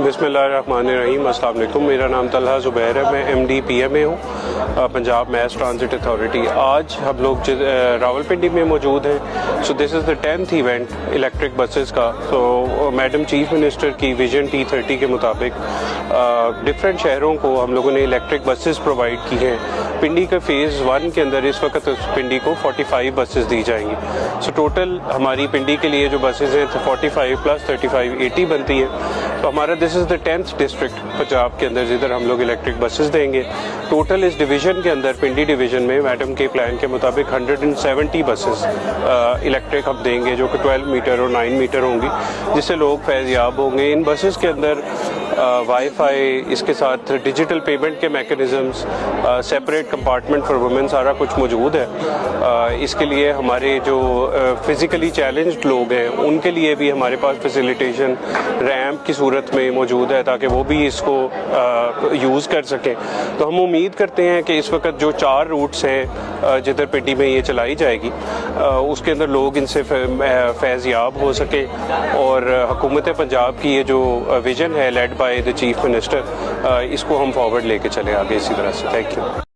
बिस्मिल्लाहिर्रहमानिर्रहीम, अस्सलाम वालेकुम। मेरा नाम तलहा ज़ुबैर है, मैं MD PMA हूँ, पंजाब मैस ट्रांजिट अथॉरिटी। आज हम लोग रावलपिंडी में मौजूद हैं। So this is the 10th event electric buses का। सो मैडम चीफ मिनिस्टर की विजन T30 के मुताबिक डिफरेंट शहरों को हम लोगों ने इलेक्ट्रिक बसेस प्रोवाइड की हैं। पिंडी के फ़ेज़ 1 के अंदर इस वक्त पिंडी को 45 बसेस दी जाएंगी। सो टोटल हमारी पिंडी के लिए जो बसेस हैं 45 + 35 80 बनती है। तो हमारा this is the 10th district Punjab के अंदर जिधर हम लोग इलेक्ट्रिक बसेस देंगे। टोटल इस डिवीज़न के अंदर पिंडी डिवीज़न में मैडम के प्लान के मुताबिक 170 बसेस इलेक्ट्रिक हम देंगे, जो कि 12 मीटर और 9 मीटर होंगी, जिससे लोग फैज़याब होंगे। इन बसेस के अंदर वाईफाई, इसके साथ डिजिटल पेमेंट के mechanisms, separate compartment for women, सारा कुछ मौजूद है। इसके लिए हमारे जो फिज़िकली चैलेंज्ड लोग हैं उनके लिए भी हमारे पास फैसिलिटेशन रैंप की सूरत में मौजूद है, ताकि वो भी इसको यूज़ कर सकें। तो हम उम्मीद करते हैं कि इस वक्त जो 4 रूट्स हैं जिधर पिंडी में ये चलाई जाएगी, उसके अंदर लोग इनसे फैज़याब हो सके। और हुकूमत पंजाब की ये जो विज़न है led by the chief minister, इसको हम फॉरवर्ड लेके चले आगे इसी तरह से। Thank you.